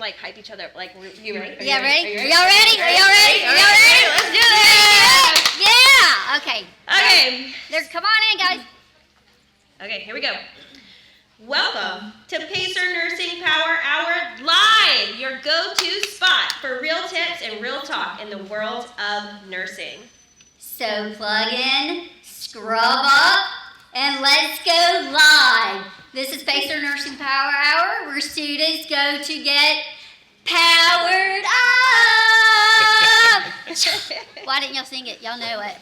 like hype each other up. Like, you ready? Yeah, ready? Are y'all ready? Are y'all ready? Are y'all ready? Let's do this. Yeah. Okay. Okay. Come on in, guys. Okay, here we go. Welcome to Pacer Nursing Power Hour Live, your go-to spot for real tips and real talk in the world of nursing. So plug in, scrub up, and let's go live. This is Pacer Nursing Power Hour, where students go to get powered up. Why didn't y'all sing it? Y'all know it.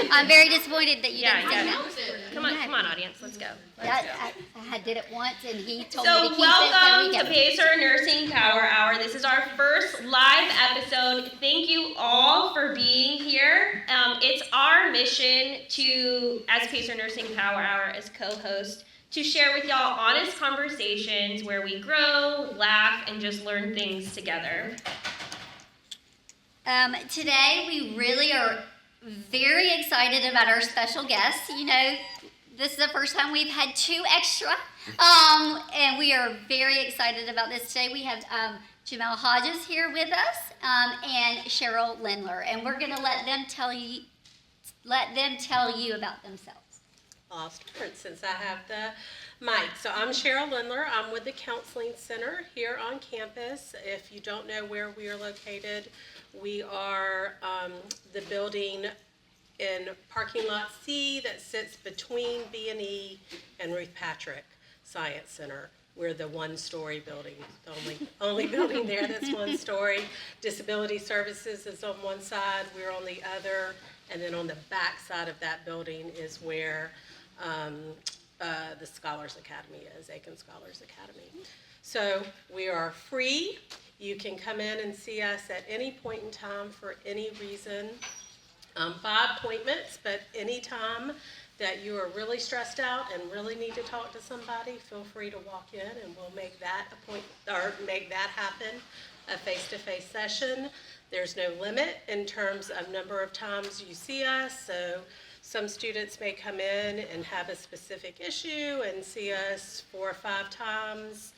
I'm very disappointed that you didn't sing it. Come on, audience, let's go. I did it once, and he told So me to keep welcome it. to Pacer Nursing Power Hour. This is our first live episode. Thank you all for being here. It's our mission to, as Pacer Nursing Power Hour, as co-host, to share with y'all honest conversations where we grow, laugh, and just learn things together. Today, we really are very excited about our special guests. You know, this is the first time we've had two extra, and we are very excited about this today. We have Jamel Hodges here with us, and Cheryl Lindler, and we're going to let them tell you about themselves. I'll start since I have the mic. So I'm Cheryl Lindler. I'm with the Counseling Center here on campus. If you don't know where we are located, we are the building in parking lot C that sits between B&E and Ruth Patrick Science Center. We're the one-story building, the only building there that's one story. Disability Services is on one side, we're on the other, and then on the back side of that building is where the Scholars Academy is, Aiken Scholars Academy. So we are free. You can come in and see us at any point in time for any reason. 5 appointments, but any time that you are really stressed out and really need to talk to somebody, feel free to walk in and we'll make that happen, a face-to-face session. There's no limit in terms of number of times you see us, so some students may come in and have a specific issue and see us 4 or 5 times,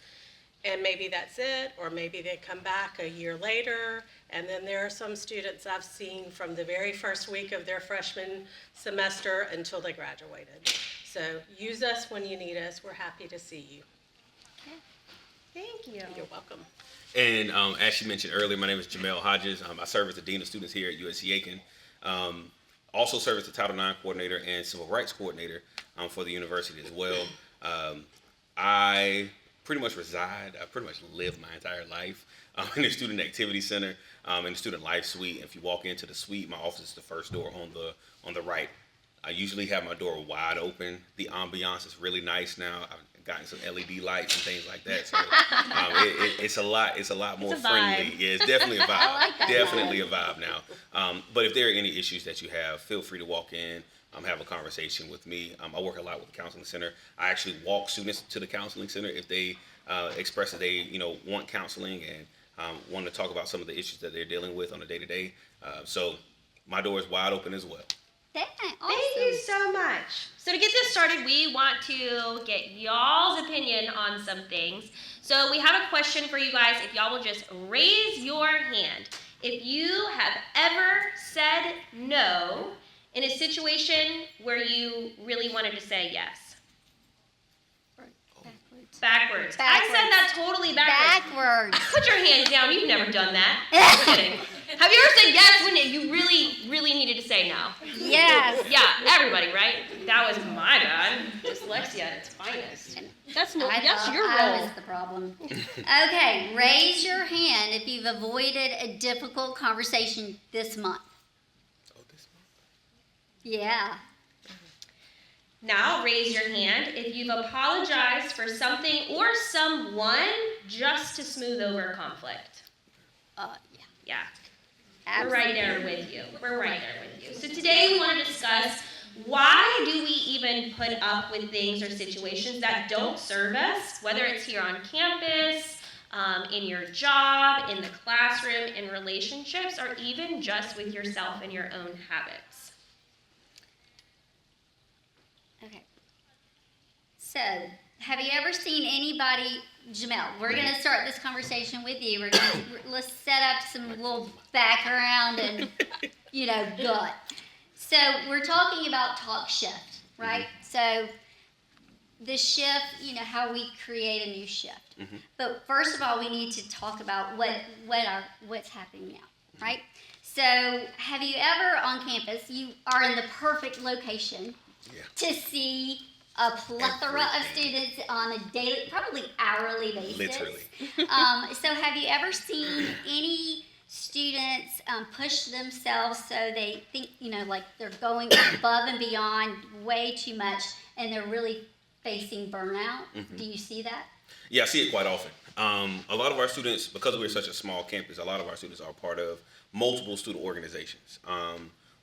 and maybe that's it, or maybe they come back a year later. And then there are some students I've seen from the very first week of their freshman semester until they graduated. So use us when you need us. We're happy to see you. Okay. Thank you. You're welcome. And as she mentioned earlier, my name is Jamel Hodges. I serve as the Dean of Students here at USC Aiken. Also serve as the Title IX Coordinator and Civil Rights Coordinator for the university as well. I pretty much live my entire life in the Student Activity Center, in the Student Life Suite. If you walk into the suite, my office is the first door on the right. I usually have my door wide open. The ambiance is really nice now. I've gotten some LED lights and things like that. So it's a lot more friendly. Yeah, it's definitely a vibe. I like that definitely a vibe now. But if there are any issues that you have, feel free to walk in. Have a conversation with me. I work a lot with the Counseling Center. I actually walk students to the Counseling Center if they express that they want counseling and want to talk about some of the issues that they're dealing with on a day-to-day. So my door is wide open as well. Awesome. Thank you so much. So to get this started, we want to get y'all's opinion on some things. So we have a question for you guys. If y'all will just raise your hand. If you have ever said no in a situation where you really wanted to say yes. Backwards. I said that totally backwards. Put your hands down. You've never done that. I'm kidding. Have you ever said yes when you really, really needed to say no? Yes. Yeah, everybody, right? That was my bad. Dyslexia at its finest. That's your I role. was the problem. Okay, raise your hand if you've avoided a difficult conversation this month. Yeah. Now raise your hand if you've apologized for something or someone just to smooth over conflict. Yeah. Yeah. Absolutely. We're right there with you. We're right there with you. So today we want to discuss why do we even put up with things or situations that don't serve us, whether it's here on campus, in your job, in the classroom, in relationships, or even just with yourself and your own habits. Okay. So, have you ever seen anybody Jamel, we're gonna start this conversation with you. Let's set up some little background and gut. So we're talking about talk shift, right? So the shift, how we create a new shift. But first of all, we need to talk about what's happening now, right? So have you ever on campus, you are in the perfect location to see a plethora of students on a daily, probably hourly basis. Literally. So have you ever seen any students push themselves so they think, like they're going above and beyond way too much and they're really facing burnout? Do you see that? Yeah, I see it quite often. A lot of our students, because we're such a small campus, a lot of our students are part of multiple student organizations.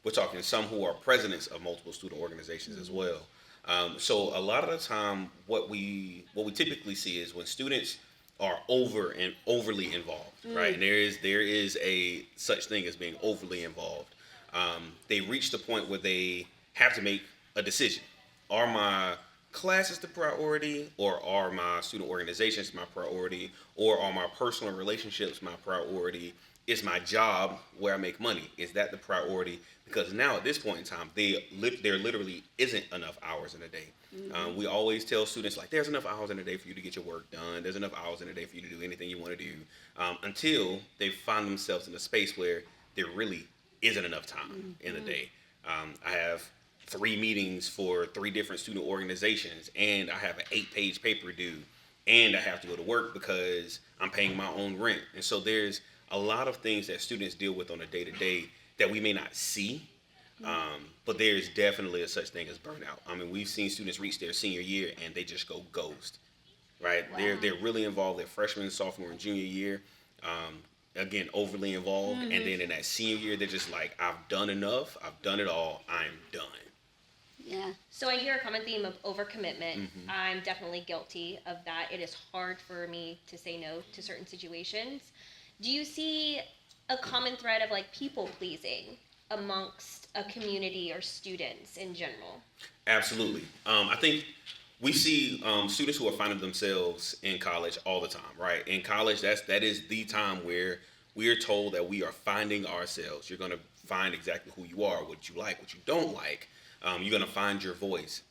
We're talking some who are presidents of multiple student organizations as well. So a lot of the time, what we typically see is when students are overly involved, right? And there is a such thing as being overly involved. They reach the point where they have to make a decision. Are my classes the priority, or are my student organizations my priority, or are my personal relationships my priority? Is my job where I make money? Is that the priority? Because now at this point in time, there literally isn't enough hours in a day. We always tell students, like, there's enough hours in a day for you to get your work done. There's enough hours in a day for you to do anything you want to do, until they find themselves in a space where there really isn't enough time in the day. I have 3 meetings for 3 different student organizations, and I have an 8-page paper due, and I have to go to work because I'm paying my own rent. And so there's a lot of things that students deal with on a day-to-day that we may not see, but there's definitely a such thing as burnout. I mean, we've seen students reach their senior year and they just go ghost, right? Wow. They're really involved their freshman, sophomore, and junior year, again, overly involved, and then in that senior year, they're just like, I've done enough, I've done it all, I'm done. Yeah. So I hear a common theme of overcommitment. I'm definitely guilty of that. It is hard for me to say no to certain situations. Do you see a common thread of like people pleasing amongst a community or students in general? Absolutely. I think we see students who are finding themselves in college all the time, right? In college, that is the time where we are told that we are finding ourselves. You're going to find exactly who you are, what you like, what you don't like. You're going to find your voice.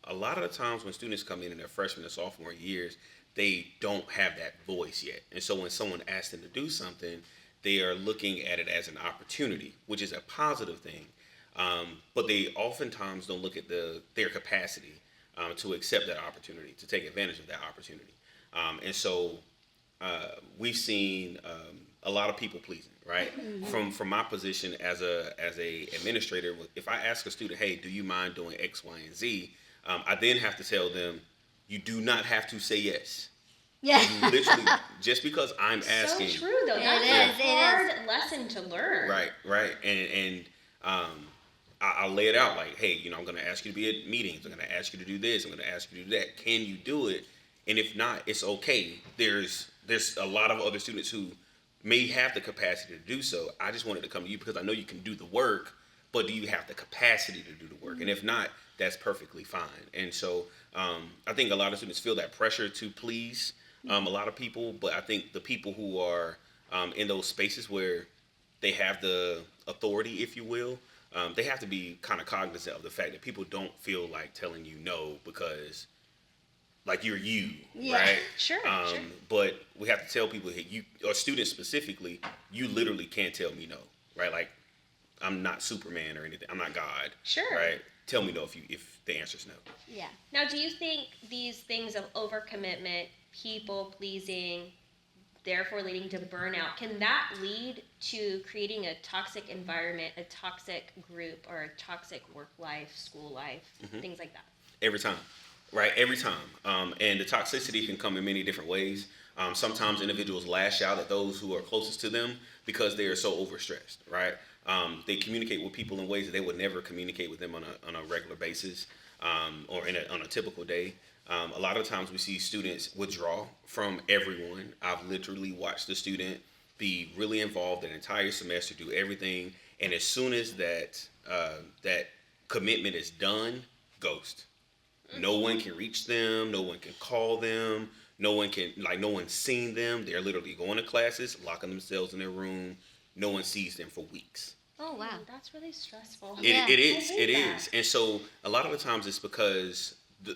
A lot of the times when students come in their freshman and sophomore years, they don't have that voice yet. And so when someone asks them to do something, they are looking at it as an opportunity, which is a positive thing. But they oftentimes don't look at their capacity to accept that opportunity, to take advantage of that opportunity. And so we've seen a lot of people pleasing, right? From my position as a administrator, if I ask a student, hey, do you mind doing X, Y, and Z? I then have to tell them, you do not have to say yes. Yeah. You literally, just because I'm asking. So true, though. That's a hard lesson to learn. Right. And I'll lay it out like, hey, I'm going to ask you to be at meetings. I'm going to ask you to do this. I'm going to ask you to do that. Can you do it? And if not, it's okay. There's a lot of other students who may have the capacity to do so. I just wanted to come to you because I know you can do the work, but do you have the capacity to do the work? And if not, that's perfectly fine. And so I think a lot of students feel that pressure to please a lot of people, but I think the people who are in those spaces where they have the authority, if you will, they have to be kind of cognizant of the fact that people don't feel like telling you no because, like, you're you, right? Sure. But we have to tell people, hey, you, or students specifically, you literally can't tell me no, right? Like, I'm not Superman or anything. I'm not God. Sure. Right? Tell me no if the answer's no. Yeah. Now, do you think these things of overcommitment, people pleasing, therefore leading to burnout, can that lead to creating a toxic environment, a toxic group, or a toxic work life, school life, things like that? Every time, right? Every time. And the toxicity can come in many different ways. Sometimes individuals lash out at those who are closest to them because they are so overstressed, right? They communicate with people in ways that they would never communicate with them on a regular basis or on a typical day. A lot of times we see students withdraw from everyone. I've literally watched the student be really involved an entire semester, do everything, and as soon as that commitment is done, ghost. No one can reach them. No one can call them. No one can, like, no one's seen them. They're literally going to classes, locking themselves in their room. No one sees them for weeks. Oh, wow. That's really stressful. Yeah. It is. I hate It that. is. And so a lot of the times it's because the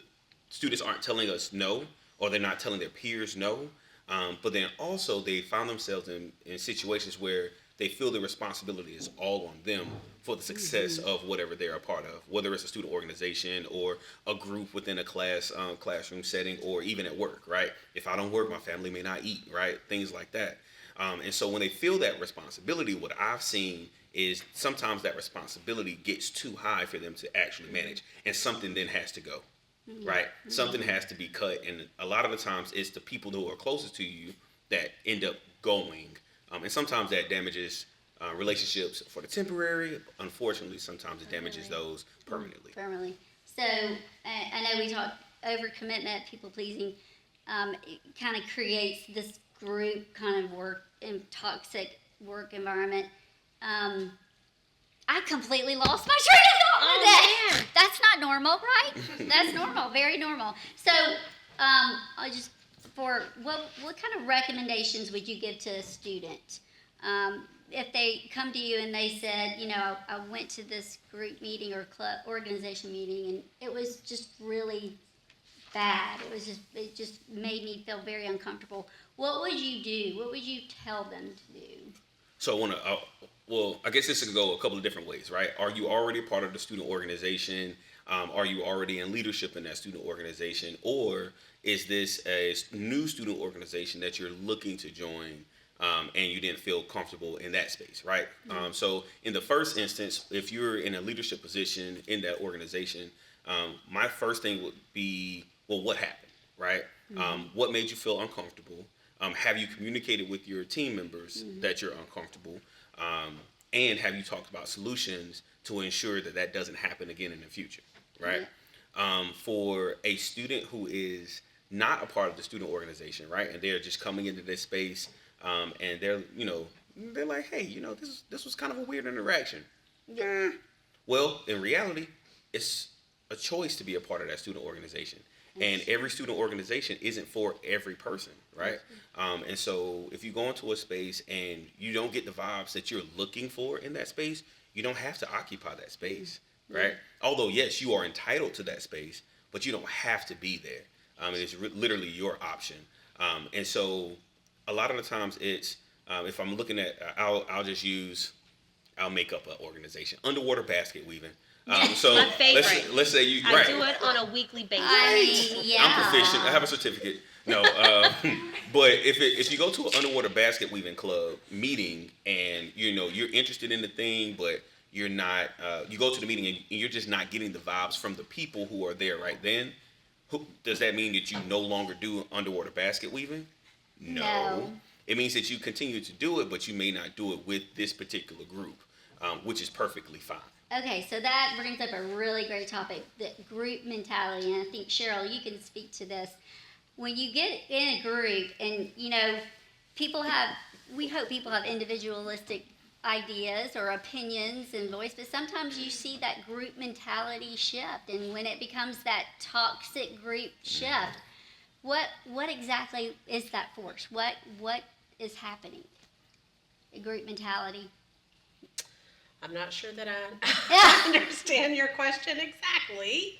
students aren't telling us no, or they're not telling their peers no. But then also they found themselves in situations where they feel the responsibility is all on them for the success of whatever they're a part of, whether it's a student organization or a group within a classroom setting, or even at work, right? If I don't work, my family may not eat, right? Things like that. And so when they feel that responsibility, what I've seen is sometimes that responsibility gets too high for them to actually manage, and something then has to go, right? Something has to be cut, and a lot of the times it's the people who are closest to you that end up going, and sometimes that damages relationships for the temporary. Unfortunately, sometimes it damages those permanently. Permanently. So I know we talked overcommitment, people pleasing. It kind of creates this group kind of work and toxic work environment. I completely lost my train of thought with that. man. That's not normal, right? That's normal, very normal. So, I just for what kind of recommendations would you give to a student if they come to you and they said, you know, I went to this group meeting or club organization meeting and it was just really bad. It just made me feel very uncomfortable. What would you do? What would you tell them to do? So I want to, well, I guess this could go a couple of different ways, right? Are you already part of the student organization? Are you already in leadership in that student organization? Or is this a new student organization that you're looking to join and you didn't feel comfortable in that space, right? So in the first instance, if you're in a leadership position in that organization, my first thing would be, well, what happened, right? What made you feel uncomfortable? Have you communicated with your team members that you're uncomfortable? And have you talked about solutions to ensure that that doesn't happen again in the future, right? For a student who is not a part of the student organization, right, and they're just coming into this space, and they're, you know, they're like, hey, you know, this was kind of a weird interaction. Well, in reality, it's a choice to be a part of that student organization. And every student organization isn't for every person, right? And so if you go into a space and you don't get the vibes that you're looking for in that space, you don't have to occupy that space, right? Although, yes, you are entitled to that space, but you don't have to be there. It's literally your option. And so a lot of the times it's, if I'm looking at, I'll make up an organization, underwater basket weaving. So My favorite. let's say you, I right. do it on a weekly basis. I mean, yeah. I'm proficient. I have a certificate. No, but if you go to an underwater basket weaving club meeting and you know you're interested in the thing, but you're not, you go to the meeting and you're just not getting the vibes from the people who are there right then. Does that mean that you no longer do underwater basket weaving? No. It means that you continue to do it, but you may not do it with this particular group, which is perfectly fine. Okay, so that brings up a really great topic, the group mentality, and I think, Cheryl, you can speak to this. When you get in a group and, you know, we hope people have individualistic ideas or opinions and voice, but sometimes you see that group mentality shift, and when it becomes that toxic group shift, what exactly is that force? What is happening? A group mentality. I'm not sure that Yeah. I understand your question exactly.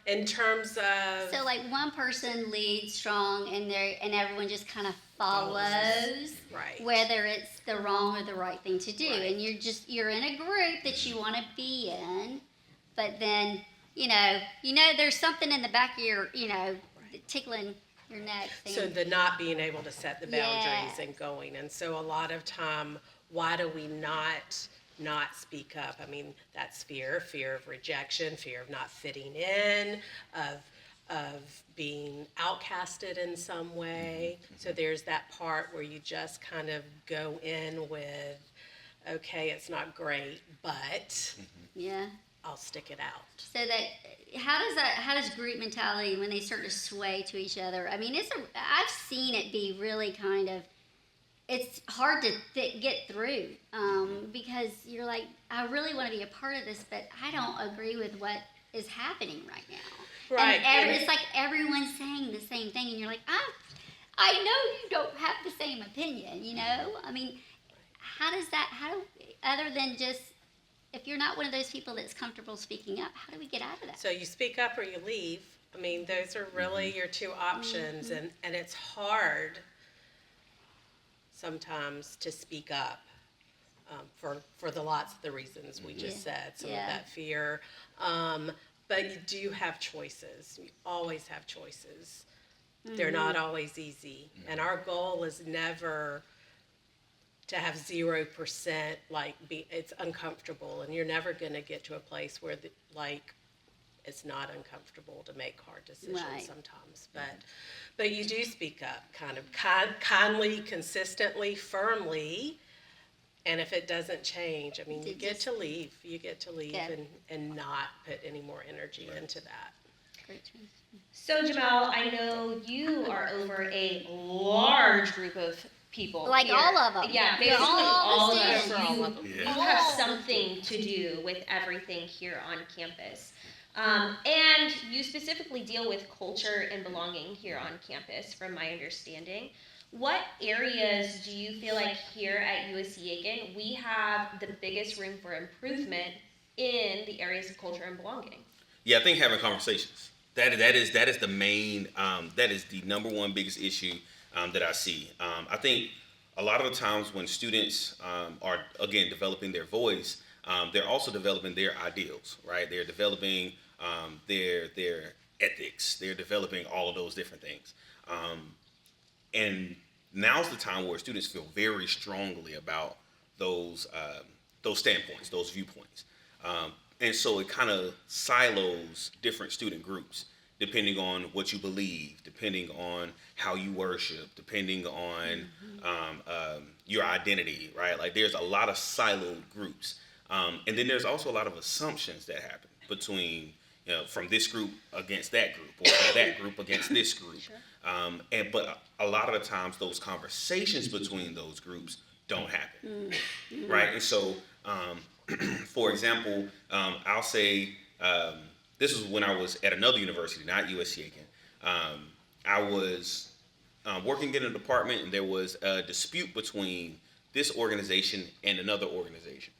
In terms of So like one person leads strong and everyone just kind of follows, right. whether it's the wrong or the right thing to do. Right. And you're in a group that you want to be in, but then, you know there's something in the back of your, tickling your neck thing. So the not being able to set the boundaries Yeah. and going, and so a lot of time, why do we not speak up? I mean, that's fear of rejection, fear of not fitting in, of being outcasted in some way. So there's that part where you just kind of go in with, okay, it's not great, but Yeah. I'll stick it out. So how does group mentality, when they start to sway to each other? I mean, I've seen it be really kind of, it's hard to get through because you're like, I really want to be a part of this, but I don't agree with what is happening right now. Right, and it's like everyone's saying the same thing, and you're like, I know you don't have the same opinion, you know? I mean, other than just, if you're not one of those people that's comfortable speaking up, how do we get out of that? So you speak up or you leave. I mean, those are really your two options, and it's hard sometimes to speak up for the lots of the reasons we just said. Some of that fear, but you do have choices. You always have choices. They're not always easy, and our goal is never to have 0%. It's uncomfortable, and you're never going to get to a place where it's not uncomfortable to make hard decisions sometimes. But you do speak up, kind of kindly, consistently, firmly. And if it doesn't change, I mean, you get to leave. You get to leave and not put any more energy into that. So Jamel, I know you are over a large group of people. Like here. all of them. Yeah, They're basically all of students. them. You have something to do with everything here on campus. And you specifically deal with culture and belonging here on campus, from my understanding. What areas do you feel like here at USC-Aiken we have the biggest room for improvement in the areas of culture and belonging? Yeah, I think having conversations. That is the main. That is the number one biggest issue that I see. I think a lot of the times when students are again developing their voice, they're also developing their ideals, right? They're developing their ethics. They're developing all of those different things. And now's the time where students feel very strongly about those standpoints, those viewpoints. And so it kind of silos different student groups depending on what you believe, depending on how you worship, depending on your identity, right? Like there's a lot of siloed groups. And then there's also a lot of assumptions that happen between, from this group against that group, or from that group against this group. But a lot of the times those conversations between those groups don't happen, right? And so, for example, I'll say, this was when I was at another university, not USC-Aiken. I was working in a department, and there was a dispute between this organization and another organization.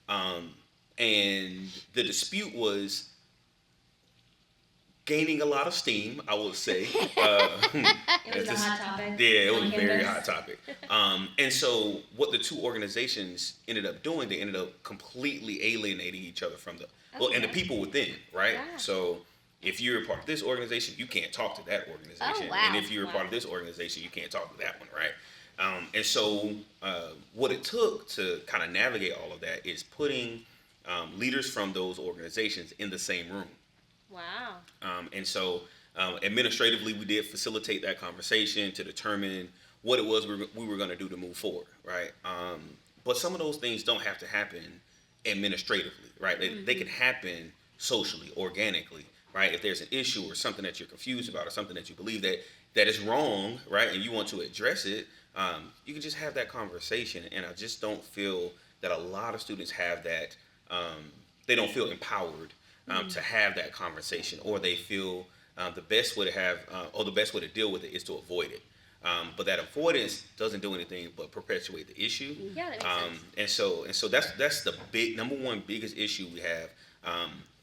And the dispute was gaining a lot of steam, I would say. It was a hot topic. Yeah, it was on a very campus. hot topic. And so what the two organizations ended up doing, they ended up completely alienating each other from and the people within, right? Yeah. So if you're a part of this organization, you can't talk to that organization. Oh, wow. And if you're a part of this organization, you can't talk to that one, right? And so what it took to kind of navigate all of that is putting leaders from those organizations in the same room. Wow. And so administratively, we did facilitate that conversation to determine what it was we were going to do to move forward, right? But some of those things don't have to happen administratively, right? They can happen socially, organically, right? If there's an issue or something that you're confused about or something that you believe that is wrong, right, and you want to address it, you can just have that conversation. And I just don't feel that a lot of students have that. They don't feel empowered to have that conversation, or they feel the best way to deal with it is to avoid it. But that avoidance doesn't do anything but perpetuate the issue. Yeah, that makes sense. And so that's the number one biggest issue we have.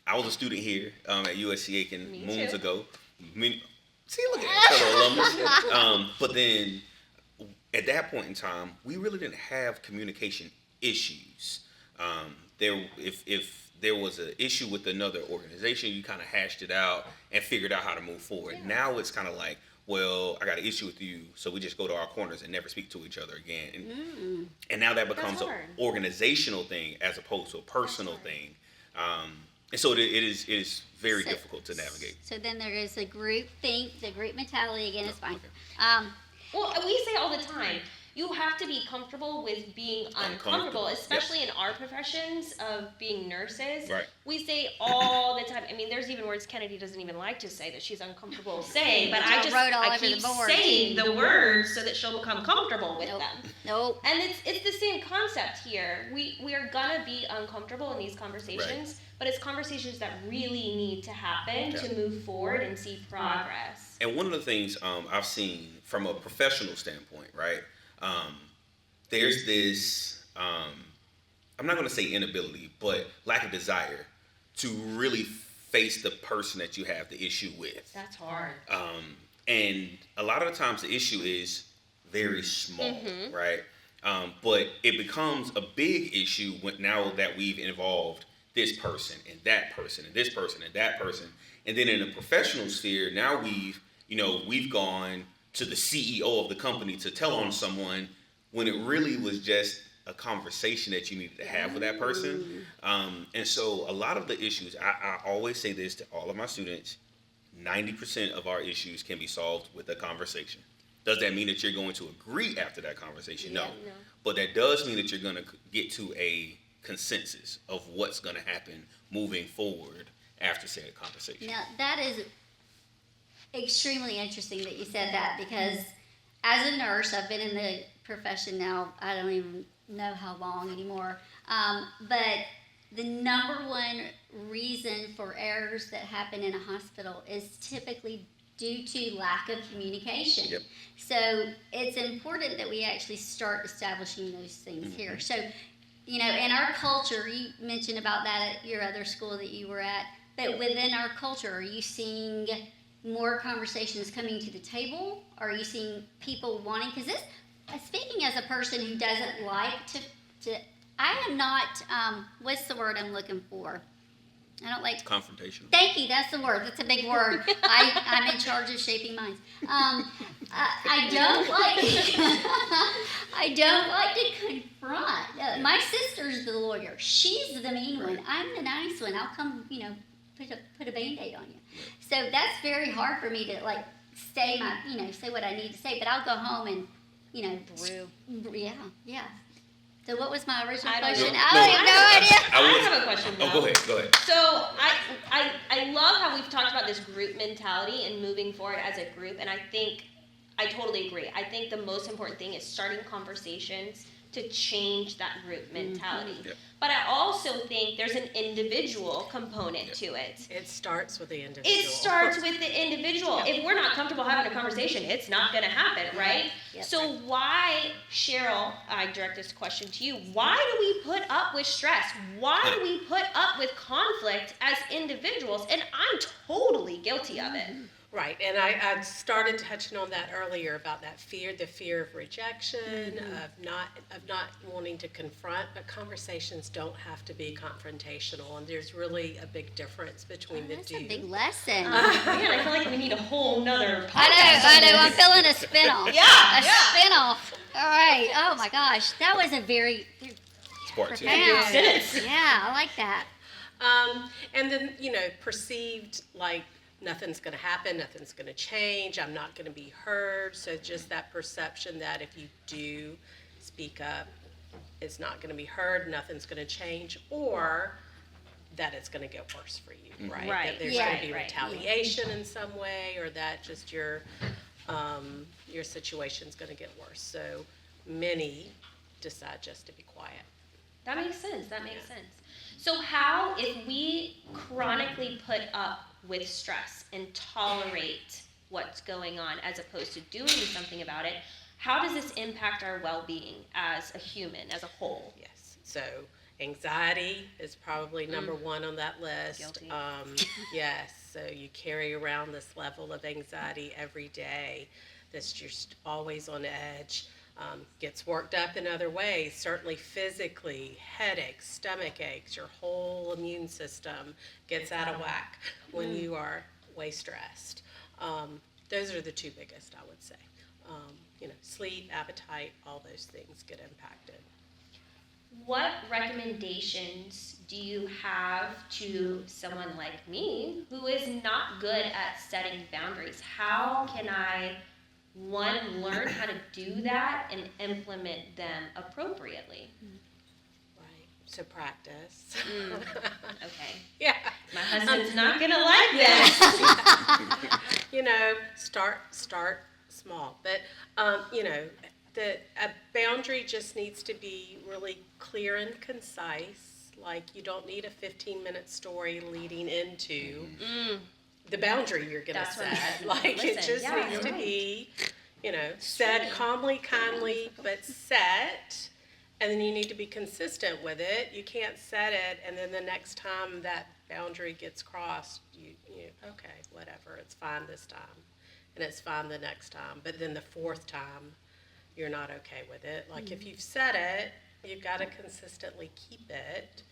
I was a student here at USC-Aiken moons ago. See, look at that fellow alumnus. But then at that point in time, we really didn't have communication issues. If there was an issue with another organization, you kind of hashed it out and figured out how to move forward. Yeah. Now it's kind of like, well, I got an issue with you, so we just go to our corners and never speak to each other again. And now that becomes an organizational thing as opposed to a personal thing. And so it is very difficult to navigate. So then there is the group mentality again. It's fine. Well, we say all the time, you have to be comfortable with being Uncomfortable. uncomfortable, especially in our professions of being nurses. Right. We say all the time. I mean, there's even words Kennedy doesn't even like to say that she's uncomfortable saying, but I wrote all I over the keep board, saying too. the words so that she'll become comfortable with Nope. them. Nope. And it's the same concept here. We are gonna be uncomfortable in these conversations, but it's conversations that really need to happen Yeah. to move forward and see progress. And one of the things I've seen from a professional standpoint, right? There's this, I'm not going to say inability, but lack of desire to really face the person that you have the issue with. That's hard. And a lot of the times the issue is very small, Mm-hmm. right? But it becomes a big issue now that we've involved this person and that person and this person and that person. And then in the professional sphere, now we've gone to the CEO of the company to tell on someone when it really was just a conversation that you needed to have with that person. And so a lot of the issues, I always say this to all of my students, 90% of our issues can be solved with a conversation. Does that mean that you're going to agree after that conversation? No. No. But that does mean that you're going to get to a consensus of what's going to happen moving forward after said conversation. Now, that is extremely interesting that you said that, because as a nurse, I've been in the profession now, I don't even know how long anymore, but the number one reason for errors that happen in a hospital is typically due to lack of communication. Yep. So it's important that we actually start establishing those things here. So, you know, in our culture, you mentioned about that at your other school that you were at, but within our culture, are you seeing more conversations coming to the table? Are you seeing people wanting, because this, speaking as a person who doesn't like to I am not, what's the word I'm looking for? I don't like. Confrontational. Thank you. That's the word. That's a big word. I'm in charge of shaping minds. I don't like. I don't like to confront. My sister's the lawyer. She's the mean one. I'm the nice one. I'll come, put a Band-Aid on you. So that's very hard for me to say what I need to say. But I'll go home and, yeah. So what was my original I don't question? know. I have no idea. I have a question though. Oh, go ahead. So I love how we've talked about this group mentality and moving forward as a group, and I totally agree. I think the most important thing is starting conversations to change that group mentality. Yep. But I also think there's an individual component to it. It starts with the individual. It starts with the individual. If we're not comfortable having a conversation, it's not going to happen, right? Yep. So why, Cheryl, I direct this question to you, why do we put up with stress? Why do we put up with conflict as individuals? And I'm totally guilty of it. Right, and I started touching on that earlier about that fear, the fear of rejection, of not wanting to confront, but conversations don't have to be confrontational, and there's really a big difference between the That's two. a big lesson. Man, I feel like we need a whole nother podcast. I know. I'm feeling a spinoff. Yeah, A spinoff. All right. Oh my gosh, that was a very Part two. profound. sense. Yeah, I like that. And then, perceived like nothing's going to happen, nothing's going to change, I'm not going to be heard. So just that perception that if you do speak up, it's not going to be heard, nothing's going to change, or that it's going to get worse for you, right? Right. That there's Yeah. going to be Right. retaliation in some way, or that just your situation's going to get worse. So many decide just to be quiet. That makes sense. That makes sense. So how, if we chronically put up with stress and tolerate what's going on as opposed to doing something about it, how does this impact our well-being as a human, as a whole? Yes. So anxiety is probably number one on that list. Guilty. Yes. So you carry around this level of anxiety every day that's just always on edge. Gets worked up in other ways, certainly physically, headaches, stomach aches, your whole immune system gets out of whack when you are way stressed. Those are the two biggest, I would say. Sleep, appetite, all those things get impacted. What recommendations do you have to someone like me who is not good at setting boundaries? How can I one, learn how to do that and implement them appropriately? Right. So practice. Okay. Yeah. My husband's not gonna like this. You know, start small. But a boundary just needs to be really clear and concise. Like, you don't need a 15-minute story leading into the boundary you're gonna That's what I'm set. saying. Like, it Listen, just yeah, needs you're to right. be, said calmly, kindly, but set. And then you need to be consistent with it. You can't set it, and then the next time that boundary gets crossed, you okay, whatever, it's fine this time, and it's fine the next time. But then the fourth time, you're not okay with it. Like, if you've set it, you've got to consistently keep it.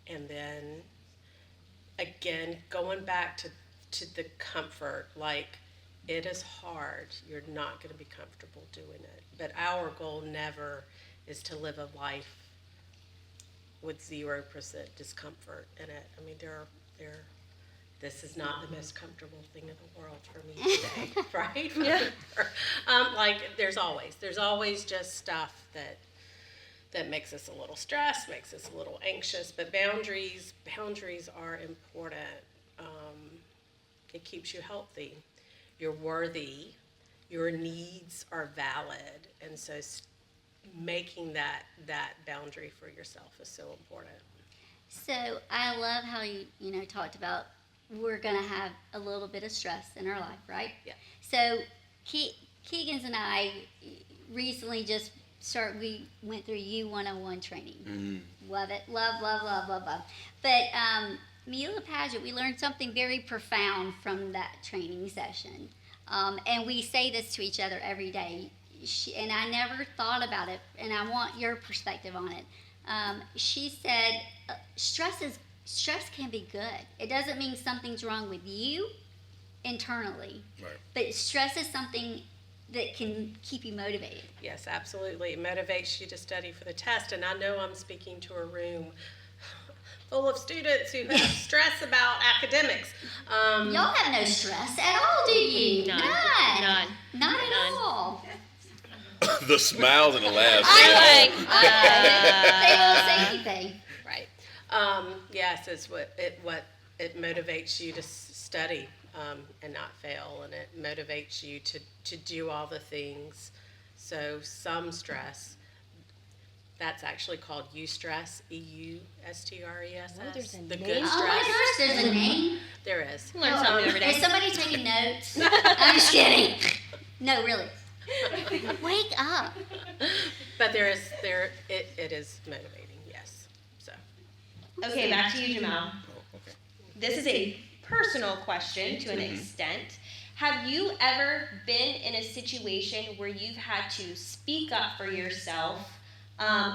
And then, again, going back to the comfort, like, it is hard. You're not going to be comfortable doing it. But our goal never is to live a life with 0% discomfort in it. I mean, this is not the most comfortable thing in the world for me today, right? Yeah. Like, there's always just stuff that makes us a little stressed, makes us a little anxious. But boundaries are important. It keeps you healthy. You're worthy. Your needs are valid, and so making that boundary for yourself is so important. So I love how you talked about we're gonna have a little bit of stress in our life, right? Yeah. So Keegan's and I recently we went through U101 training. Love it, love. But Mila Paget, we learned something very profound from that training session, and we say this to each other every day. And I never thought about it, and I want your perspective on it. She said, stress can be good. It doesn't mean something's wrong with you internally, Right. but stress is something that can keep you motivated. Yes, absolutely. It motivates you to study for the test. And I know I'm speaking to a room full of students who have stress about academics. Y'all have no stress at all, do you? None. Not None. at all. The smiles and the laughs. I like, They won't say anything. Right. Yes, it's what it motivates you to study and not fail, and it motivates you to do all the things. So some stress, that's actually called eustress, EUSTRESS. Oh, there's a the name? good Oh stress. my gosh, there's a name. There is. Learn something every Is day. somebody taking notes? I'm just kidding. No, really. Wake up. But it is motivating, yes. So Okay, back to you, Jamal. Oh, okay. This is a personal question to an extent. Have you ever been in a situation where you've had to speak up for yourself,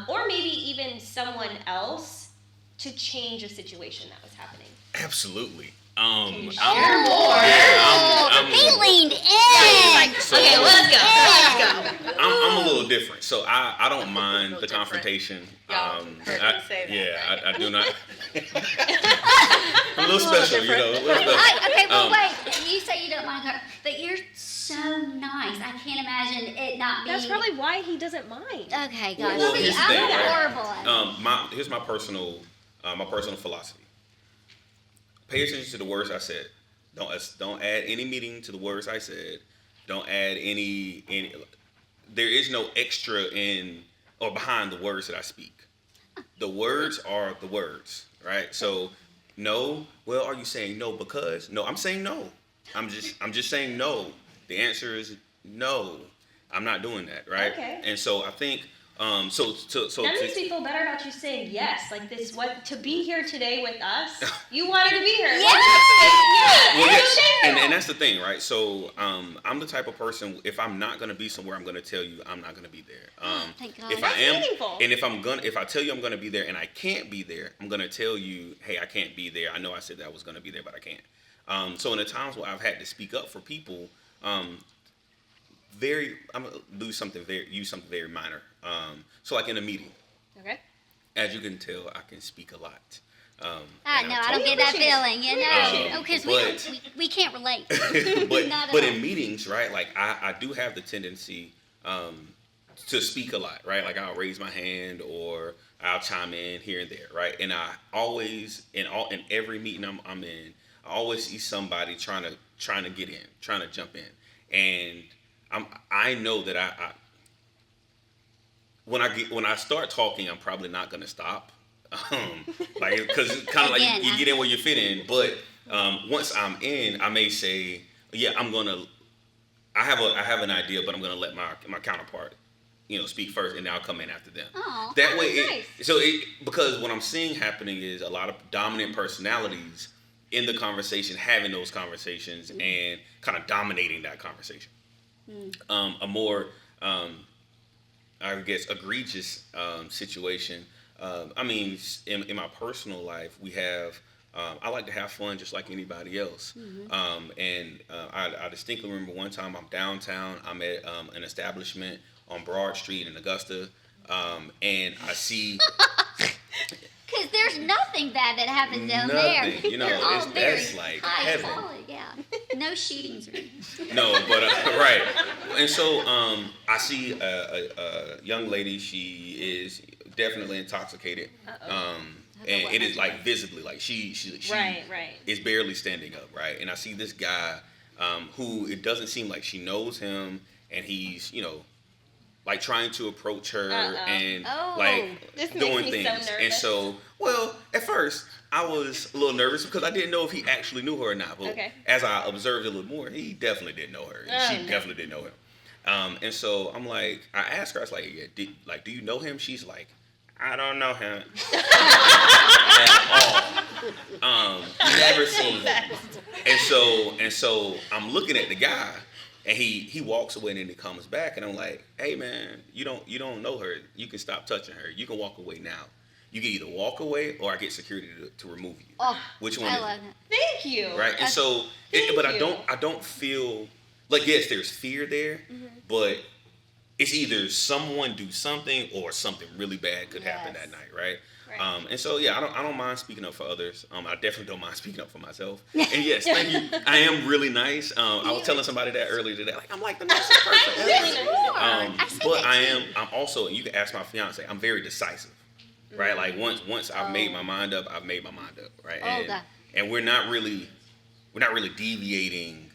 or maybe even someone else, to change a situation that was happening? Absolutely. Share more. He leaned in. Okay, let's go. I'm a little different, so I don't mind the different. confrontation. Y'all heard me say that, Yeah, right? I do not. I'm a little special, you know. A little special. Okay, well, wait. You say you don't mind her, but you're so nice. I can't imagine it not being. That's probably why he doesn't mind. Okay, gosh. Well, See, here's the I'm thing, right? horrible at it. Here's my personal philosophy. Pay attention to the words I said. Don't add any meaning to the words I said. Don't add any. There is no extra in or behind the words that I speak. The words are the words, right? So, no. Well, are you saying no because? No, I'm saying no. I'm just saying no. The answer is no. I'm not doing that, right? Okay. And so I think. That makes me feel better about you saying yes. Like this, to be here today with us. You wanted to be here. Yeah. Well, And yes, you did. and that's the thing, right? So I'm the type of person, if I'm not gonna be somewhere, I'm gonna tell you I'm not gonna be there. Thank God. If That's I am, meaningful. and if I tell you I'm gonna be there and I can't be there, I'm gonna tell you, hey, I can't be there. I know I said that I was gonna be there, but I can't. So in the times where I've had to speak up for people, I'm gonna use something very minor. So like in a meeting. Okay. As you can tell, I can speak a lot. And No, I'll I don't talk get that about it. feeling, you know, because we can't relate. but Not at but all. in meetings, right? Like I do have the tendency to speak a lot, right? Like I'll raise my hand or I'll chime in here and there, right? And I always in every meeting I'm in, I always see somebody trying to get in, trying to jump in, and I know that I when I start talking, I'm probably not gonna stop. Like because it's kind of like Again, you get in where you fit in, but once I'm in, I may say, yeah, I have an idea, but I'm gonna let my counterpart, speak first, and then I'll come in after them. Oh, That way, nice. because what I'm seeing happening is a lot of dominant personalities in the conversation, having those conversations, and kind of dominating that conversation. A more, I guess, egregious situation. I mean, in my personal life, we have. I like to have fun just like anybody else. I distinctly remember one time I'm downtown. I'm at an establishment on Broad Street in Augusta, and I see Because there's nothing bad that happens down there. nothing. They're all very That's like high heaven. quality, yeah. No shootings or anything. No, but right. And so I see a young lady. She is definitely intoxicated. And it is like visibly, like she Right. is barely standing up, right? And I see this guy who it doesn't seem like she knows him, and he's like trying to approach her and Oh. like This makes doing me things. so And nervous. so, well, at first I was a little nervous because I didn't know if he actually knew her or not. But Okay. as I observed a little more, he definitely didn't know her. Oh, She no. definitely didn't know him. And so I'm like, I asked her, I was like, yeah, do you know him? She's like, I don't know him at all. Never seen him. And so I'm looking at the guy, and he walks away, and then he comes back, and I'm like, hey man, you don't know her. You can stop touching her. You can walk away now. You can either walk away or I get security to remove you. Oh, Which one I is love it? it. Thank you. Right? And so, Thank but you. I don't feel like, yes, there's fear there, but it's either someone do something or something really bad could happen Yes. that night, right? Right. And so yeah, I don't mind speaking up for others. I definitely don't mind speaking up for myself. And yes, thank you. I am really nice. I was telling somebody that earlier today. Like I'm like the nicest person ever. I said But that too. I'm also, and you can ask my fiance, I'm very decisive, right? Like once I've made my mind up, I've made my mind up, right? Oh, God. And we're not really deviating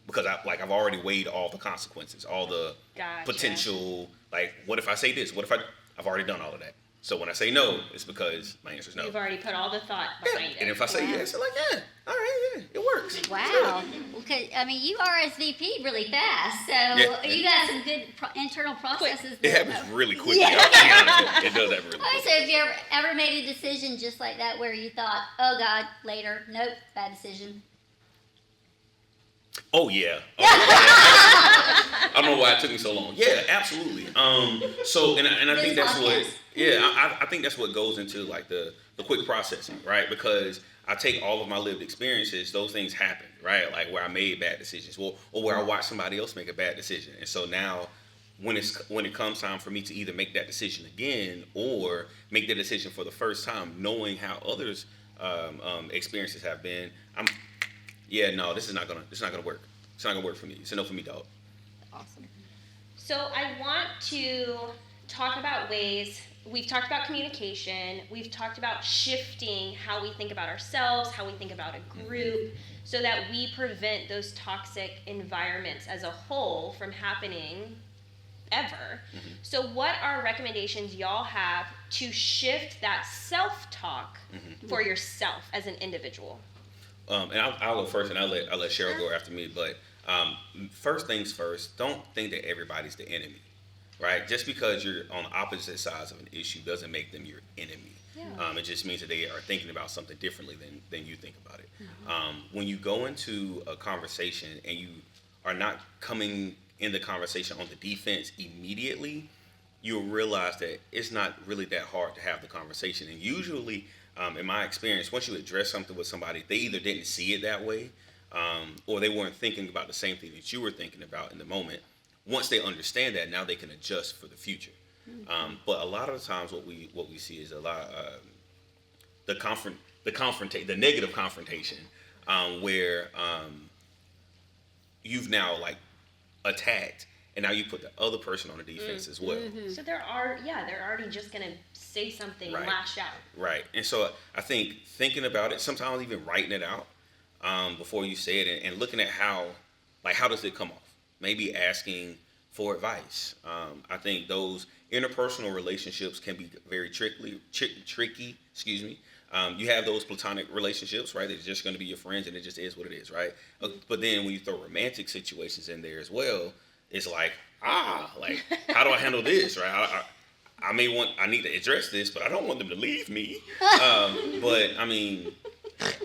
because I've already weighed all the consequences, all the Gotcha. potential. Like, what if I say this? What if I've already done all of that? So when I say no, it's because my answer is no. You've already put all the thought Yeah. behind it. And if I say Wow. yes, I'm like, yeah, all right, yeah, it works. Wow. Well, I mean, you RSVP really fast, so Yeah. you got some good internal processes. It that- happens really quickly. Yeah. I'll be honest with you. It does happen really Okay, quickly. so have you ever made a decision just like that where you thought, oh God, later, nope, bad decision? Oh yeah. I don't know why it took me so long. Yeah, absolutely. So and I think This that's what. podcast. Yeah, I think that's what goes into like the quick processing, right? Because I take all of my lived experiences; those things happen, right? Like where I made bad decisions, or where I watched somebody else make a bad decision, and so now when it comes time for me to either make that decision again or make the decision for the first time, knowing how others' experiences have been, this is not gonna work. It's not gonna work for me. It's a no for me, dog. Awesome. So I want to talk about ways. We've talked about communication. We've talked about shifting how we think about ourselves, how we think about a group, so that we prevent those toxic environments as a whole from happening ever. So what are recommendations y'all have to shift that self-talk for yourself as an individual? And I'll go first, and I'll let Cheryl go after me. But first things first, don't think that everybody's the enemy, right? Just because you're on opposite sides of an issue doesn't make them your enemy. Yeah. It just means that they are thinking about something differently than you think about it. When you go into a conversation and you are not coming in the conversation on the defense immediately, you'll realize that it's not really that hard to have the conversation. And usually, in my experience, once you address something with somebody, they either didn't see it that way, or they weren't thinking about the same thing that you were thinking about in the moment. Once they understand that, now they can adjust for the future. But a lot of the times, what we see is a lot the the negative confrontation, where you've now like attacked, and now you put the other person on the defense as well. So they're already just gonna say something, Right. lash out. Right. And so I think thinking about it, sometimes even writing it out before you say it, and looking at how does it come off? Maybe asking for advice. I think those interpersonal relationships can be very tricky. Excuse me. You have those platonic relationships, right? It's just going to be your friends, and it just is what it is, right? But then when you throw romantic situations in there as well, it's like, how do I handle this, right? I need to address this, but I don't want them to leave me. But I mean,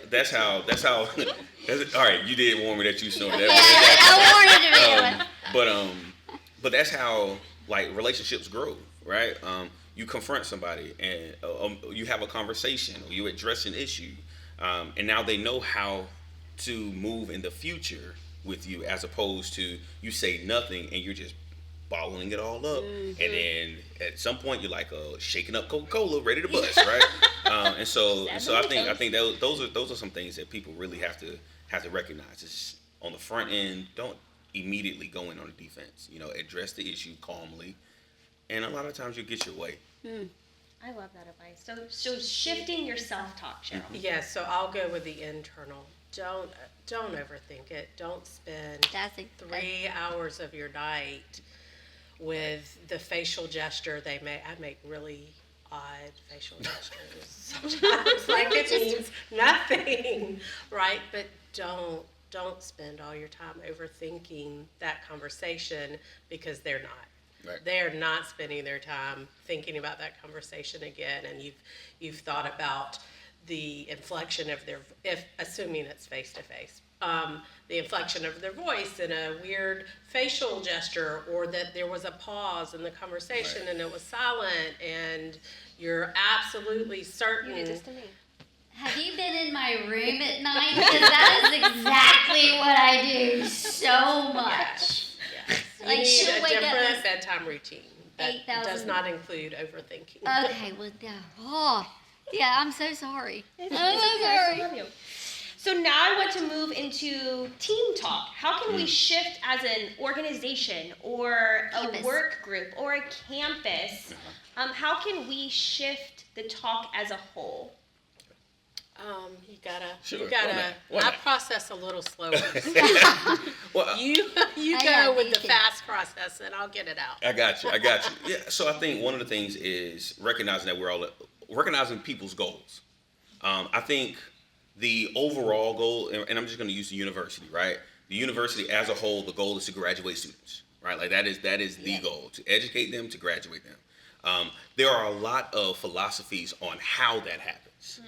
that's how. All right, you did warn me that you saw that. I wanted to be But that's how like relationships grow, right? You confront somebody and you have a conversation, or you address an issue, and now they know how to move in the future with you, as opposed to you say nothing and you're just bottling it all up, and then at some point you're like shaking up Coca-Cola, ready to bust, right? And so I think those are some things that people really have to recognize. It's on the front end, don't immediately go in on the defense. Address the issue calmly, and a lot of times you get your way. I love that advice. So shifting your self-talk, Cheryl. Yes, so I'll go with the internal. Don't overthink it. Don't spend 3 hours of your night with the facial gesture I make really odd facial gestures sometimes, like it means nothing, right? But don't spend all your time overthinking that conversation, because they're not. Right. They're not spending their time thinking about that conversation again, and you've thought about the inflection of assuming it's face to face, the inflection of their voice and a weird facial gesture, or that there was a pause in the conversation and it was silent, and you're absolutely certain. You did this to me. Have you been in my room at night? Because that is exactly what I do so much. Yes. Like, You she'll need a wake up different with bedtime routine that 8,000 does not include overthinking. Okay, well, yeah, I'm so sorry. It's I'm so okay, I still sorry. love you. So now I want to move into team talk. How can we shift as an organization or a Campus. work group or a campus? How can we shift the talk as a whole? You gotta, Sure, I why not? process a little slower. Well, You I go know, with me the too. fast process, and I'll get it out. I got you. Yeah. So I think one of the things is recognizing that we're all recognizing people's goals. I think the overall goal, and I'm just going to use the university, right? The university as a whole, the goal is to graduate students, right? Like that is the goal, to educate them, to graduate them. There are a lot of philosophies on how that happens,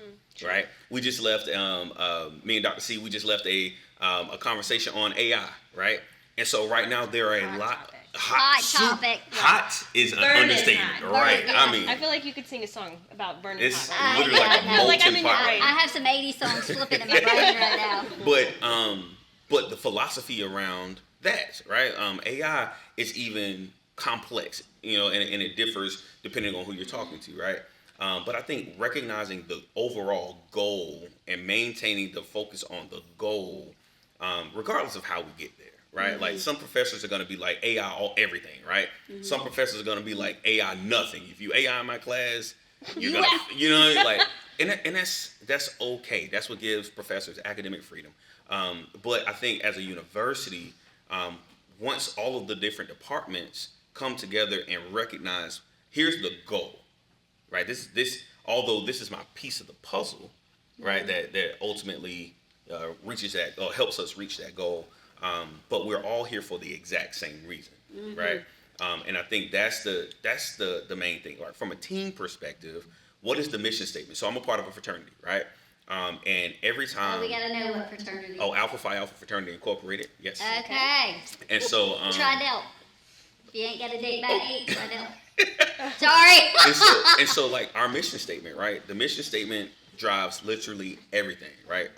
right? We just left, me and Dr. C, we just left a conversation on AI, right? And so right now there are a Hot lot. topic. Hot topic. Hot is an Burning understatement, hot. right? Burning I mean, I feel like you could sing a song about burning it's hot. literally like a I know. Like I'm molten in your pot. brain. I have some 80s songs flipping in my brain right now. But the philosophy around that, right? AI is even complex, and it differs depending on who you're talking to, right? But I think recognizing the overall goal and maintaining the focus on the goal, regardless of how we get there, right? Like some professors are going to be like AI everything, right? Some professors are going to be like AI nothing. If you AI in my class, you're gonna, like, and that's okay. That's what gives professors academic freedom. But I think as a university, once all of the different departments come together and recognize, here's the goal, right? Although this is my piece of the puzzle, right? That ultimately reaches that, or helps us reach that goal. But we're all here for the exact same reason, right? And I think that's the main thing. Like from a team perspective, what is the mission statement? So I'm a part of a fraternity, right? And every time, We gotta know what fraternity. Alpha Phi Alpha Fraternity Incorporated, yes. Okay. And so, Tridel. If you ain't got a date by 8, Tridel. Sorry. and so, like our mission statement, right? The mission statement drives literally everything, right?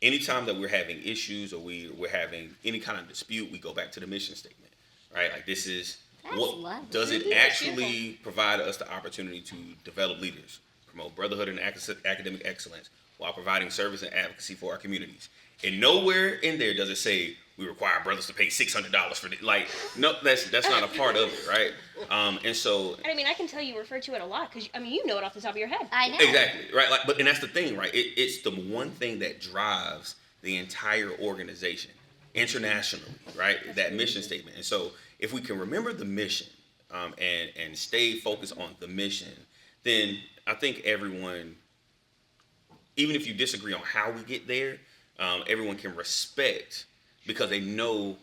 Anytime that we're having issues or we're having any kind of dispute, we go back to the mission statement, right? Like this is That's what lovely. does it actually provide us the opportunity to develop leaders, promote brotherhood and academic excellence, while providing service and advocacy for our communities. And nowhere in there does it say we require brothers to pay $600 for this. Like, no, that's not a part of it, right? And so And I mean, I can tell you refer to it a lot because, I mean, you know it off the top of your head. I know. exactly, right? Like, but and that's the thing, right? It's the one thing that drives the entire organization internationally, right? That mission statement. And so if we can remember the mission and stay focused on the mission, then I think everyone, even if you disagree on how we get there, everyone can respect because they know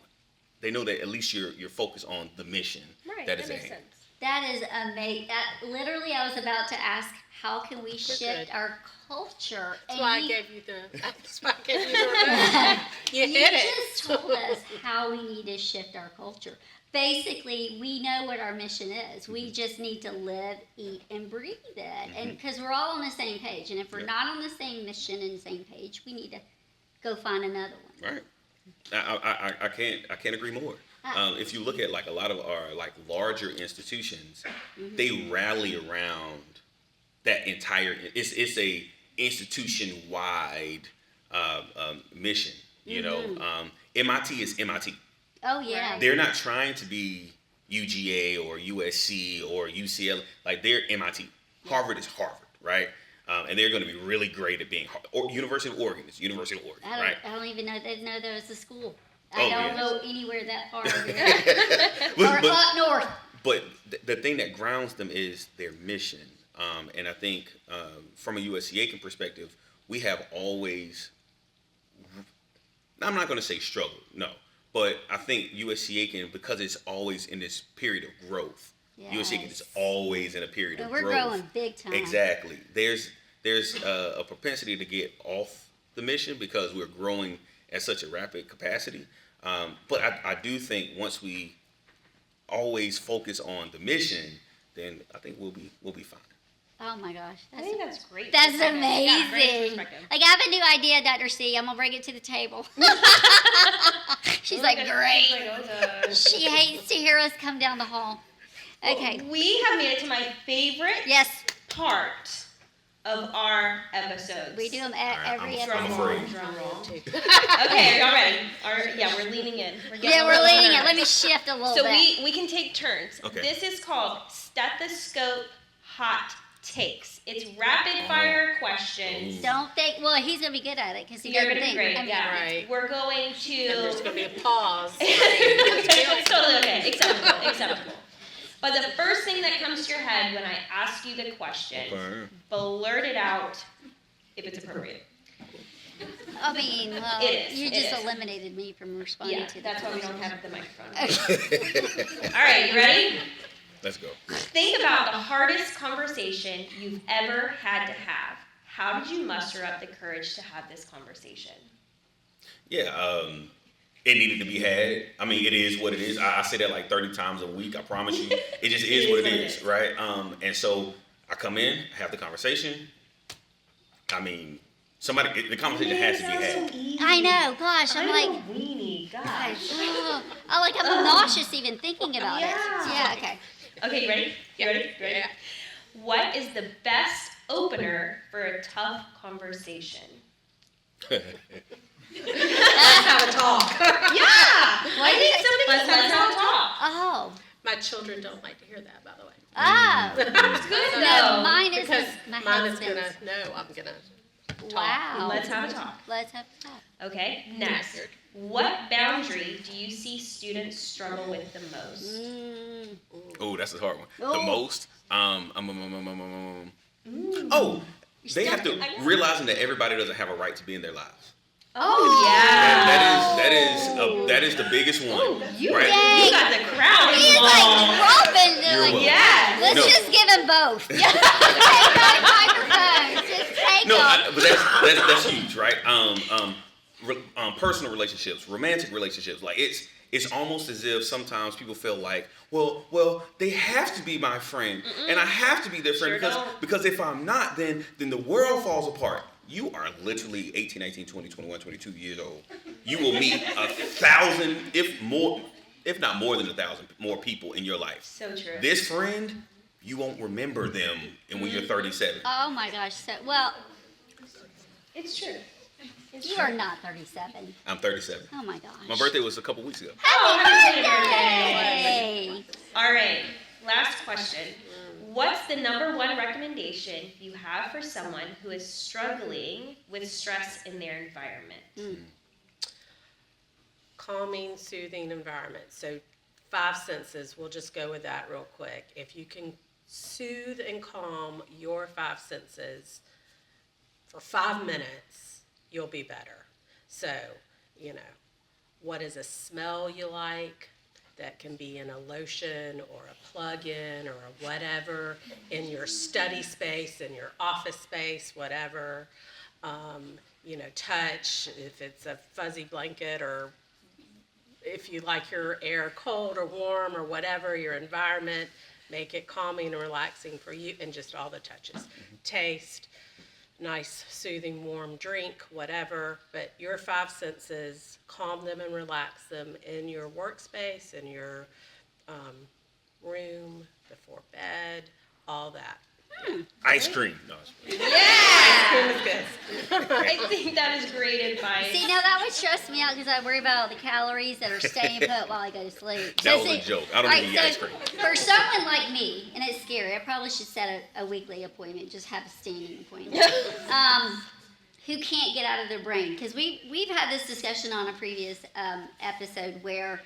that at least you're focused on the mission Right, that that is at makes hand. sense. That is amazing. Literally, I was about to ask, how can we shift good. our culture? That's why I you- gave you that's why I gave you the remote. You You hit it. just told us how we need to shift our culture. Basically, we know what our mission is. We just need to live, eat, and breathe it. And because we're all on the same page. And if we're Yeah. not on the same mission and the same page, we need to go find another one. Right. I can't agree more. If you look at like a lot of our like larger institutions, they rally around that entire. It's a institution wide mission. You know, MIT is MIT. Oh, yeah. They're not trying to be UGA or USC or UCLA. Like they're MIT. Harvard is Harvard, right? And they're going to be really great at being or University of Oregon is University of Oregon, right? I don't even know there was a school. Oh, I don't yeah. go anywhere that far over there. Or But- up north. But the thing that grounds them is their mission. And I think from a USC Aiken perspective, we have always, I'm not going to say struggle, no. But I think USC Aiken, because it's always in this period of growth, USC Aiken is Yes. always in a period And of we're growth. growing big time. Exactly. There's a propensity to get off the mission because we're growing at such a rapid capacity. But I do think once we always focus on the mission, then I think we'll be fine. Oh my gosh. I think that's great. That's perspective. Yeah, great amazing. perspective. Like, I have a new idea, Dr. C. I'm going to bring it to the table. She's like, Look at- great. like, oh, the- She hates to hear us come down the hall. Okay. We have made it to my favorite Yes, part of our episodes. we do them right, every I'm episode. afraid. Drum roll. Okay, are y'all ready? Yeah, we're leaning in. Getting Yeah, a we're little leaning it. nervous. Let me shift a little So bit. we can take turns. Okay. This is called Stethoscope Hot Takes. It's rapid fire questions. Don't think, well, he's going to be good at it because he You're doesn't gonna be think. great. I mean, Yeah. Right. We're going And there's to. going to be a pause. It's totally okay. Acceptable. Acceptable. But the first thing that comes to your head when I ask you the question, blurt it out if it's appropriate. I mean, well, It is, you it just is. eliminated me from responding Yeah, to that's that. why we don't have the microphone. Okay. All right, you ready? Let's go. Think about the hardest conversation you've ever had to have. How did you muster up the courage to have this conversation? Yeah, it needed to be had. I mean, it is what it is. I say that like 30 times a week. I promise you. It just is what it is, right? And so I come in, have the conversation. I mean, the conversation has to be had. I know, gosh, I'm like, a weenie, gosh. oh, I'm nauseous even thinking about it. Yeah. Yeah, okay. Okay, you ready? You ready? You ready? Yeah. What is the best opener for a tough conversation? Let's have a talk. Yeah! I think somebody Let's let's have have a talk. Oh. My children don't like to hear that, by the way. Oh. It's good No, though. mine is Because my mine is husband's. gonna, no, I'm gonna. Wow. Let's have a talk. Let's have a talk. Okay, next. What boundary do you see students struggle with the most? Oh, that's a hard one. The Oh. most. Oh, they have to I know. realizing that everybody doesn't have a right to be in their lives. Oh, yeah. That is the biggest one. You, right? Dang. you got the crowd He's like involved. dropping. You're Like, welcome. Yeah. let's No. just give them both. Take both microphones. Just take No, them. but that's huge, right? Personal relationships, romantic relationships, like it's almost as if sometimes people feel like, well, they have to be my friend, and I have to be their friend Sure don't. because if I'm not, then the world falls apart. You are literally 18, 19, 20, 21, 22 years old. You will meet 1,000, if not more than 1,000 more people in your life. So true. This friend, you won't remember them, and when you're 37. Oh my gosh. So, well, It's true. You are not 37. I'm 37. Oh my gosh. My birthday was a couple weeks ago. Happy birthday! Hey. All right, last question. What's the number one recommendation you have for someone who is struggling with stress in their environment? Calming, soothing environment. So 5 senses, we'll just go with that real quick. If you can soothe and calm your 5 senses for 5 minutes, you'll be better. So, what is a smell you like? That can be in a lotion or a plug-in or a whatever, in your study space, in your office space, whatever. Touch, if it's a fuzzy blanket, or if you like your air cold or warm or whatever, your environment, make it calming and relaxing for you, and just all the touches. Taste, nice, soothing, warm drink, whatever, but your 5 senses, calm them and relax them in your workspace, in your room, before bed, all that. Ice cream. No, Yeah! It's good. I think that is great advice. See, now that would stress me out because I worry about all the calories that are staying put while I go to sleep. That was a joke. I don't even eat ice cream. For someone like me, and it's scary, I probably should set a weekly appointment, just have a standing appointment, who can't get out of their brain. Because we've had this discussion on a previous episode where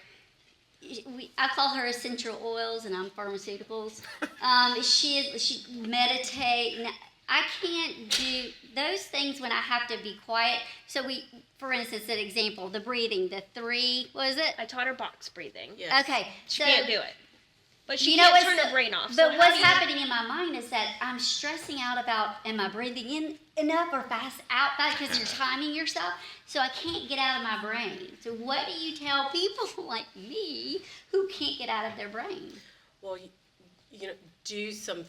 I call her essential oils and I'm pharmaceuticals. She meditate. And I can't do those things when I have to be quiet. So for instance, an example, the breathing, the 3, what is it? I taught her box breathing. Yes. Okay, She so can't do it. But she You know can't what's turn her the- brain off. But So how what's do you- happening in my mind is that I'm stressing out about, am I breathing in enough or fast out fast, because you're timing yourself, so I can't get out of my brain. So what do you tell people like me who can't get out of their brain? Well, do some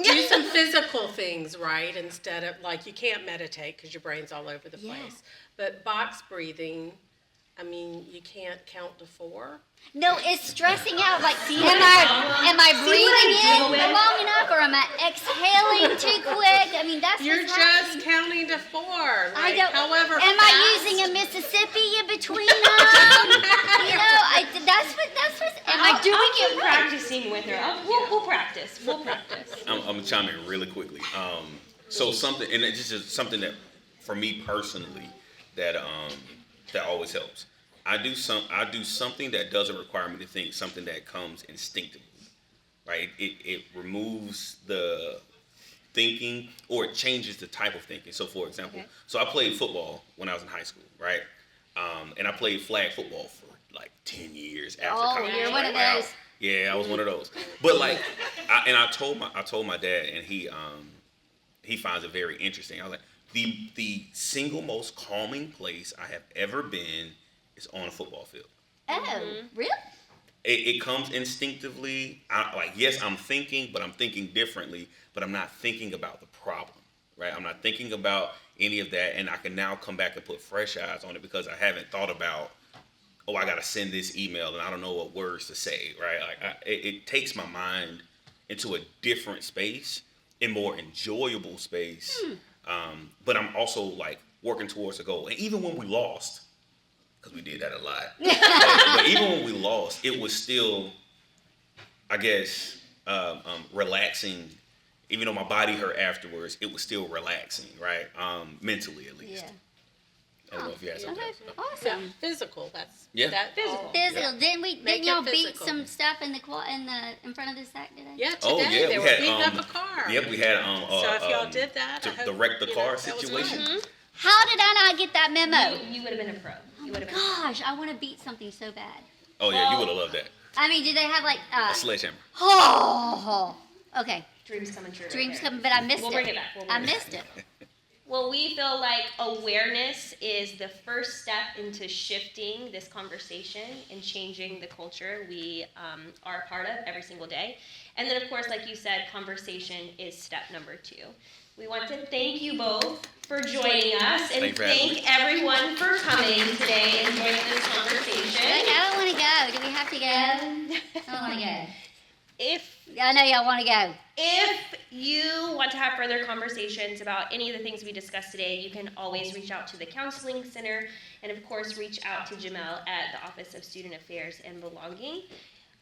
do some physical things, right? Instead of, like, you can't meditate because your brain's all over the Yeah. place. But box breathing, you can't count to 4. No, it's stressing out. Like, am I breathing in long enough, or am I exhaling too quick? That's You're what's just happening. counting to 4. I Like, don't. however Am I fast- using a Mississippi in between them? That's what's. Am I doing I'll keep it right? practicing with her. We'll practice. We'll practice. I'm gonna chime in really quickly. So something, and it's just something that, for me personally, that always helps. I do something that doesn't require me to think, something that comes instinctively, right? It removes the thinking, or it changes the type of thinking. So, for example, so I played football when I was in high school, right? And I played flag football for like 10 years after Oh, college. you're one of Wow. those. Yeah, I was one of those. But like, I told my dad, and he finds it very interesting. I was like, the single most calming place I have ever been is on a football field. Oh, really? It comes instinctively. Yes, I'm thinking, but I'm thinking differently. But I'm not thinking about the problem, right? I'm not thinking about any of that, and I can now come back and put fresh eyes on it because I haven't thought about, oh, I got to send this email and I don't know what words to say, right? It takes my mind into a different space, a more enjoyable space. But I'm also like working towards a goal. And even when we lost, because we did that a lot, but even when we lost, it was still, I guess, relaxing. Even though my body hurt afterwards, it was still relaxing, right? Mentally, at least. Yeah. I don't know if you had something Okay. else. Awesome. Physical, that's Yeah. that Physical. all. Physical. Didn't Make y'all it beat physical. some stuff in in front of the sack today? Yeah, today Oh, yeah, they we were had, beating up a car. Yep, we had So if y'all did that, I the hope, wreck the car that was situation. fun. How did I not get that memo? You would have been a pro. You would have been. Gosh, I want to beat something so bad. Oh yeah, you would have loved that. Do they have like A sledgehammer. okay, Dreams coming true. right dreams there. coming, but I missed We'll it. bring it back. We'll bring I it back. missed it. Well, we feel like awareness is the first step into shifting this conversation and changing the culture we are a part of every single day. And then, of course, like you said, conversation is step number 2. We want to thank you both for joining us and Thanks for having thank everyone for coming today and joining this conversation. I don't want to go. Do we have to go? I don't want to go. If I know y'all want to go. If you want to have further conversations about any of the things we discussed today, you can always reach out to the Counseling Center and, of course, reach out to Jamel at the Office of Student Affairs and Belonging.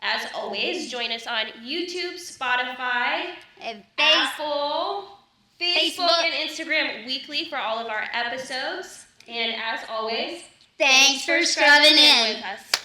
As always, join us on YouTube, Spotify, And Apple, Facebook, Facebook. and Instagram weekly for all of our episodes. And as always, thanks for scrubbing in. with us.